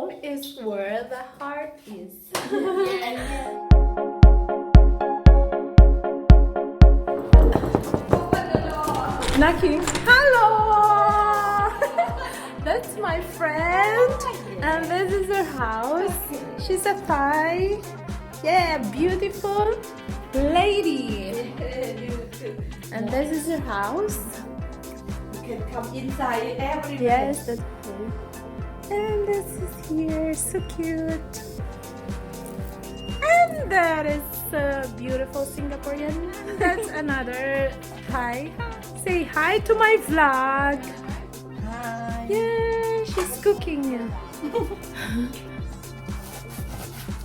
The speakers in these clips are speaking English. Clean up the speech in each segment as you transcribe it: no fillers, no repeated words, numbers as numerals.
home is where the heart is. Knocking. Hello! That's my friend. And this is her house. She's a Thai. Yeah, beautiful lady. And this is her house. You can come inside everywhere. Yes, that's cool. And this is here, so cute. And that is a beautiful Singaporean. That's another Thai. Say hi to my vlog. Hi. Yeah, she's cooking.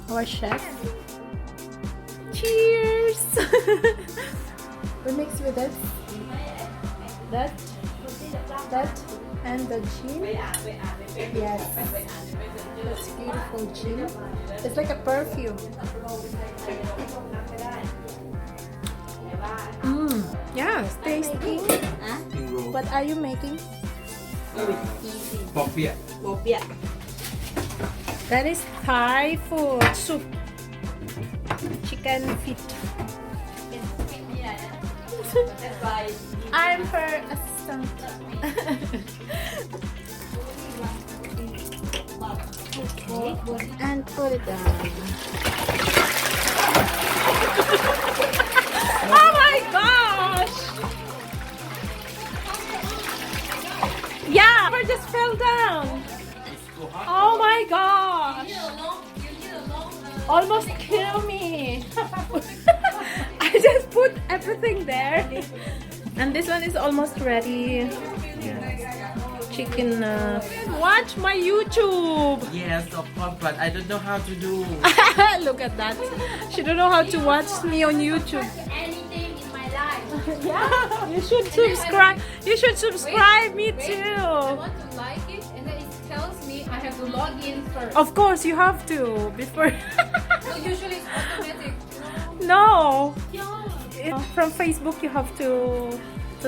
Our chef. Cheers. We mix with it. That, and the gin. Yes, that's beautiful gin. It's like a perfume. Yeah, it's tasty. What are you making? Popia. Bopia. That is Thai food soup. Chicken feet. I'm her assistant. Okay, and put it down. Oh my gosh! Yeah, I just fell down. Oh my gosh! Almost kill me. I just put everything there. And this one is almost ready. Chicken. Watch my YouTube. Yes, of course, but I don't know how to do. Look at that. She don't know how to watch me on YouTube. Anything in my life. Yeah, you should subscribe. You should subscribe me I too. want to like it, and then it tells me I have to log in first. Of course, you have to before. So usually it's automatic. No. Yeah. From Facebook, you have to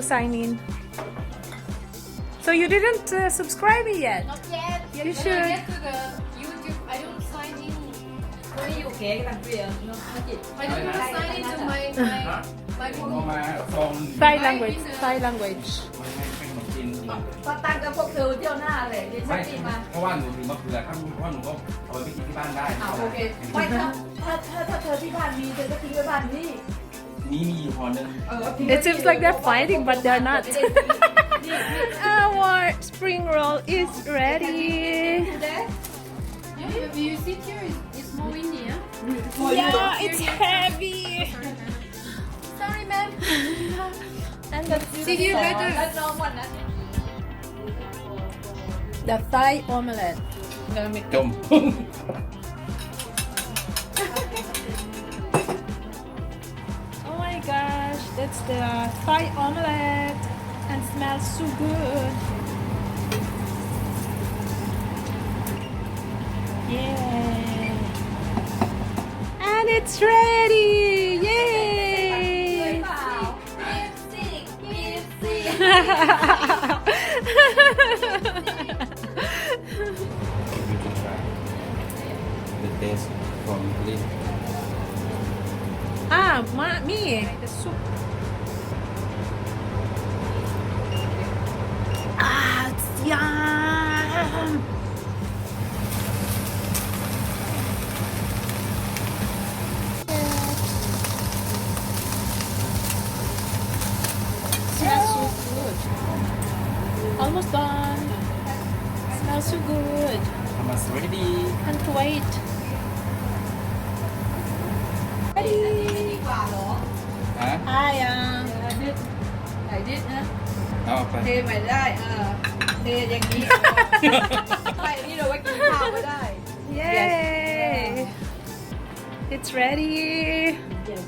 sign in. So you didn't subscribe me yet. Not yet. You When should. I get to the YouTube, I don't sign in. วันนี้อยู่เก๋กำลังเปลี่ยนเนาะธุรกิจ I don't want to sign into my เอามาซอง Thai language. Thai language. ไม่ขนมจีน ป้าตั้งกับพวกเธอเที่ยวหน้าเลยดิฉั ไม่ นกินมา เพราะว่าหนูถือมะเขือถ้าเพราะว่าหนูก็เอาไปกินที่บ้านได้ โอเคไม่ถ้าเธอที่บ้านมีเธอก็ทิ้งไว้บ้านนี่ นี่มีห่อหนึง It seems like they're fighting, but they're not. Our spring roll is ready. Yeah, if you sit here, it's more windy, yeah? Yeah, it's heavy. Sorry, ma'am. And the See you later. แล้วน้องวันนั้น the Thai omelette. I'm gonna make จม Oh my gosh, that's the Thai omelette and smells so good. Yeah. And it's ready. Yay. เปล่า The taste from Italy. Me, the soup. It's yum. Smells so good. Almost done. Smells so good. Almost ready. Can't wait. Ready. ดีกว่าเหรอ ฮะ I ไหนดินะ เอาไป เทใหม่ได้เทอย่างนี้ไม่อันนี้เราไว้กินข้าวก็ได้ Yay! It's ready. Yeah.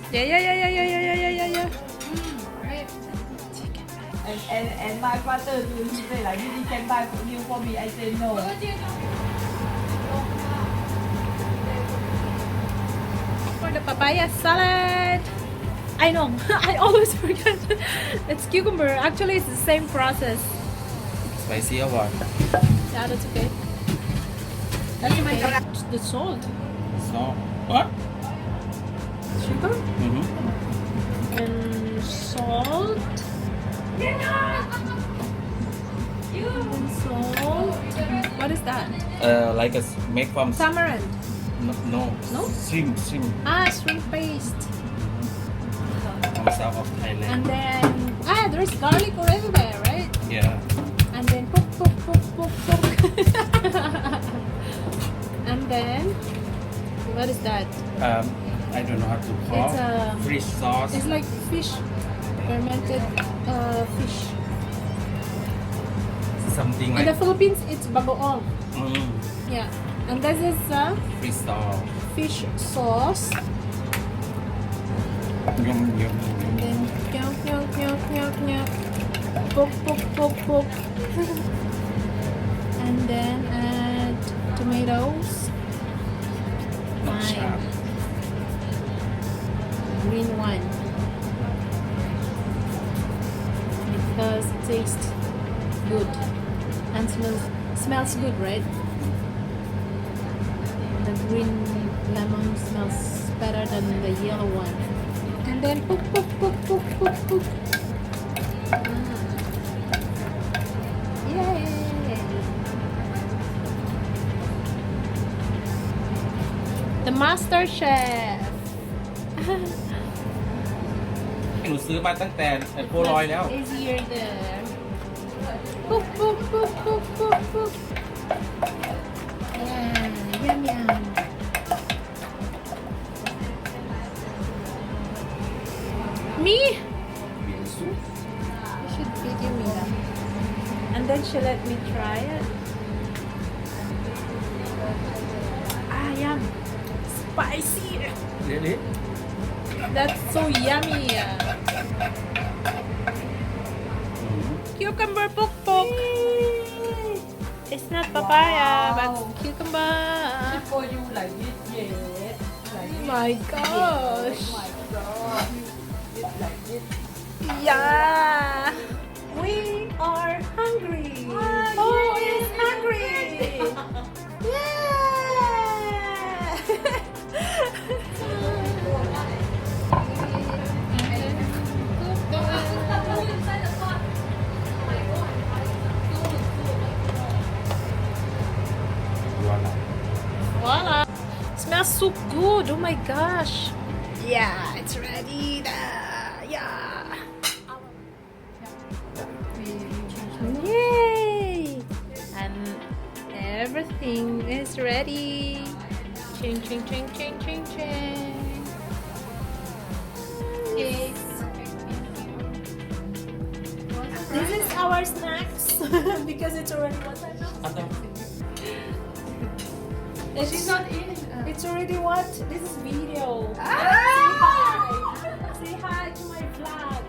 Right. and my father do he say like he can buy for you for me I say no For the papaya salad. I know. I always forget. It's cucumber. Actually, it's the same process. Spicy or what? Yeah, that's okay. That's The salt. So, what? Sugar. Mm-hmm. And salt. And salt. What is that? Like make from Tamarind. no. No? Shrimp. Shrimp paste. From south of Thailand. And then there's garlic already there, right? Yeah. And then poke. And then what is that? I don't know how to call. It's, fish sauce. It's like fish, fermented fish. Something In like the Philippines, it's bagoong. mm, Yeah. And this is fish sauce. fish sauce. Yum. And then nyok. Poke. And then add tomatoes. Not Lime. sharp. Green one. Because it tastes good and smells good, right? The green lemon smells better than the yellow one. And then poke. Yay! The Master Chef. หนูซื้อมาตั้งแต่โพลอยแล้ว Easier there. Book. Yeah, yum. Me? You should video me that. And then she let me try it. Yum. Spicy. Really? That's so yummy. Cucumber pok. It's not papaya, but cucumber. For you like this, yes. Like Oh my gosh. my god. It's like this. Yeah. We are hungry. Oh, he's hungry. Voila. Smells so good. Oh my gosh. Yeah, it's ready. Yeah. Yay! And everything is ready. Ching. Yes. This is our snacks because it's already what time now? She's not in. It's already what? This is video. Say hi to my vlog.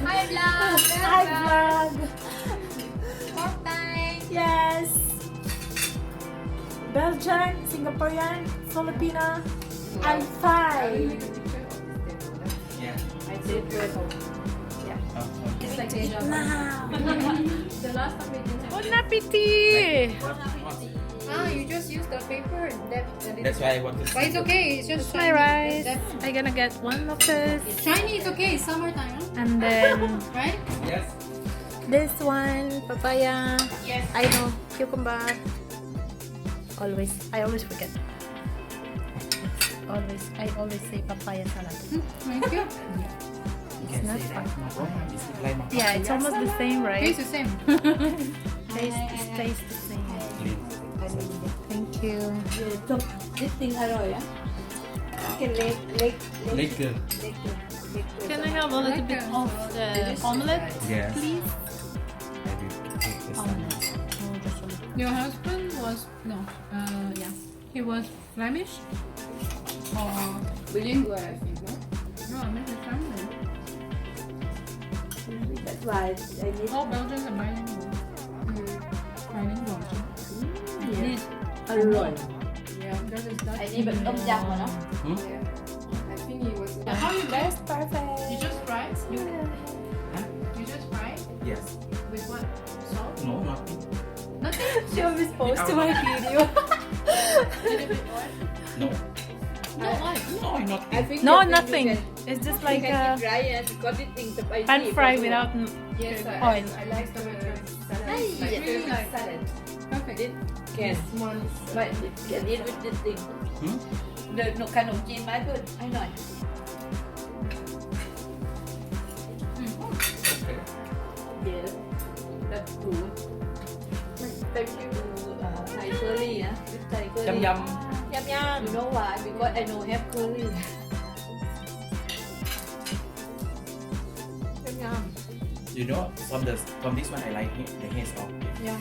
Hi, vlog. Hi vlog. More time. Yes. Belgian, Singaporean, Filipina, and Thai. Yeah. I did with It's like deja vu. Now. The last time we didn't have. Bon appetit. You just use the paper. That's why I want to But it's okay. It's just My shiny. rice. That- I'm gonna get one of this. Shiny is okay. It's summertime, huh? And then Right? Yes. this one, papaya. Yes. I know, cucumber. I always forget. I always say papaya salad. Thank you. It's not fun. Like Yeah, it's almost the same, right? Tastes the same. Tastes the same. Thank you. This thing อร่อยอ่ะ leg Liquor. Can I have a little bit of the omelette, Yes. please? I will take this one. Oh, just a little. Your husband was yeah. He was Flemish. Or bilingual I think no no, I meant his family. that's why I need All Belgians are bilingual. Bilingual. yes อร่อย Yeah, that is that. อันนี้แบบต้มยำอะเนาะ Hmm? I think he was How you That's perfect. You just fry? You just fry Yes. with what? Salt? No, nothing. Nothing. She always post to my video. No. No, why? No, not. I think No, that you nothing. can- It's just you like can a eat dry and got it in the pan fry without Yes, oil. I like the salad. Like really like salad. perfect. It can. But it can eat with this thing. เดินขนมจีนไหมเพื่อนให้หน่อย Okay. Yes, that's good. Thank you, Thai curry, ah. With Thai curry. Yum yum. Yum yum. You know why? Because I know have curry. Yum yum. You know, from this one I like the haze of it. Yeah.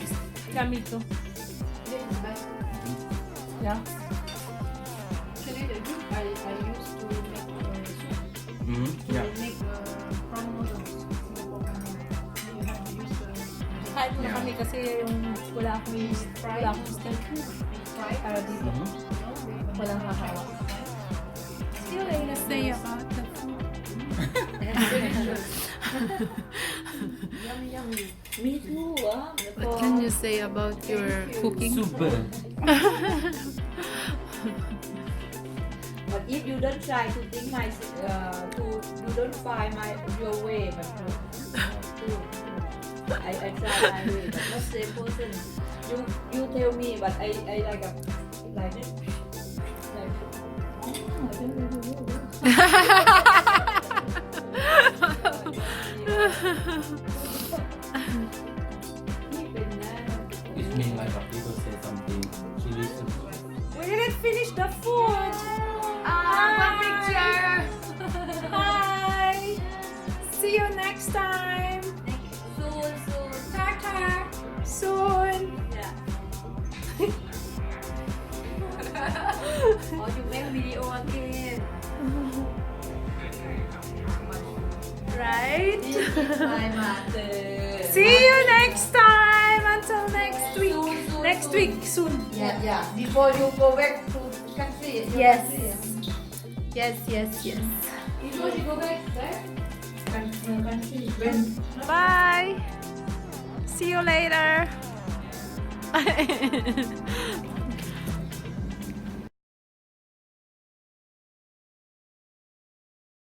Yeah, me too. This is best. Yeah. Actually, the group I used to make soup. Mm-hmm. To Yeah. make prawn noodles. Singapore prawn noodles. You have to use the Kahit mo kami kasi yung wala akong steak. fry. Para dito. Mm-hmm. Walang hahawak. See you later. Say about the food. Yum yum. Me too, ah. What can you say about your cooking? Super. But if you don't try to think my you don't find your way, but I try my way, but not same person. You tell me, but I like this. Like this. It means like if people say something, she listens. We didn't finish the food. One picture. Hi. See you next time. Soon. Soon. Yeah. Oh, you make video again. Right? My mother. See you next time. Until next week. Soon. Next week, soon. Yeah. Before you go back to country. Yes. Yes. Before you go back there. Country. When? Bye. See you later.